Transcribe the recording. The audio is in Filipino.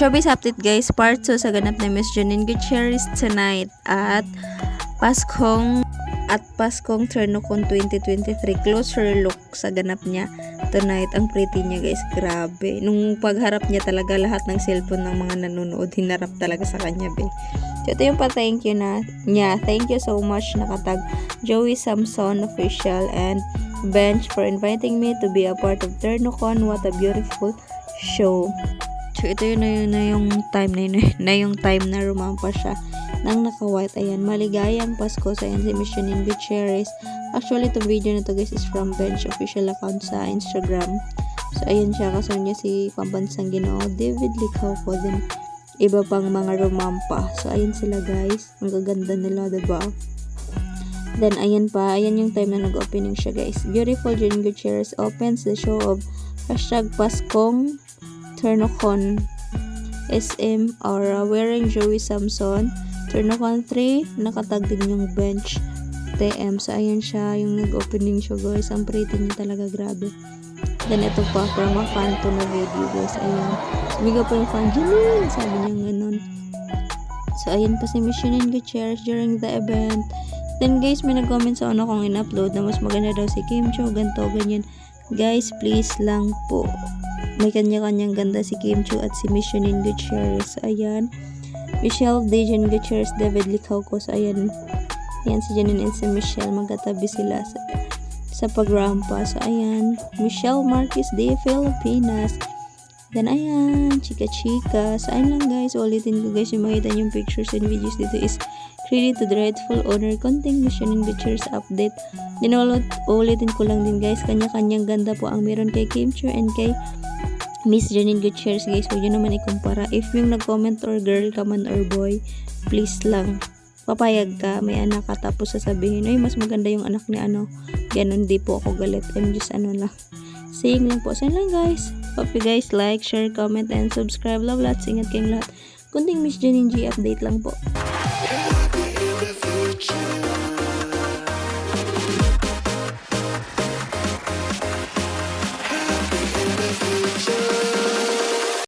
Showbiz update guys, part 2 sa ganap na Miss Janine Gutierrez tonight at Paskong Ternocon 2023. Closer look sa ganap niya tonight. Ang pretty niya guys, grabe. Nung pagharap niya talaga, lahat ng cellphone ng mga nanonood hinarap talaga sa kanya be. So ito yung pa-thank you na niya. Thank you so much, nakatag Joey Samson official and Bench for inviting me to be a part of Ternocon. What a beautiful show. So ito yun na yung time na rumampa siya nang naka-white. Ayan, maligayang Pasko sa si Miss Janine Gutierrez. Actually, itong video na to guys is from Bench official account sa Instagram. So ayan siya, kasunod niya si Pambansang Ginoo David Licauco, din iba pang mga rumampa. So ayan sila guys, ang gaganda nila, diba? Then ayan yung time na nag-opening siya guys. Beautiful Janine Gutierrez opens the show of #Paskong Ternocon SM Aura wearing Joey Samson. Ternocon 3, nakatag din yung Bench TM. So ayan siya, yung nag-opening show guys. Ang pretty niya talaga, grabe. Then ito pa, from a fan to na video guys. Ayan, sumigaw pa yung fan, Janine! Sabi niya ganun. So ayan pa si Miss Janine Gutierrez during the event. Then guys, may nag-comment sa una kong in-upload na mas maganda daw si Kim Chiu, ganito, ganyan. Guys, please lang po. May kanya-kanyang ganda si Kim Chiu at si Miss Janine Gutierrez. So ayan. Michelle Dejan Gutierrez, David Licauco. So ayan. Ayan si Janine and si Michelle. Magkatabi sila sa pagrampa. So ayan. Michelle Marquez de Filipinas. Then ayan. Chika-chika. So ayan lang guys. Ulitin ko guys yung makita yung pictures and videos dito is credit to the rightful owner. Konting Miss Janine Gutierrez update. Ulitin ko lang din guys. Kanya-kanyang ganda po ang meron kay Kim Chiu and kay Miss Janine Gutierrez guys. Huwag nyo naman ikumpara. If yung nag-comment or girl ka man or boy, please lang, papayag ka, may anak ka, tapos sasabihin, ay mas maganda yung anak ni ano. Ganun, di po ako galit. I'm just lang. Saying lang po. Saan lang guys. Hope you guys like, share, comment, and subscribe. Love lots. Ingat kayong lahat. Kunting Miss Janine G update lang po.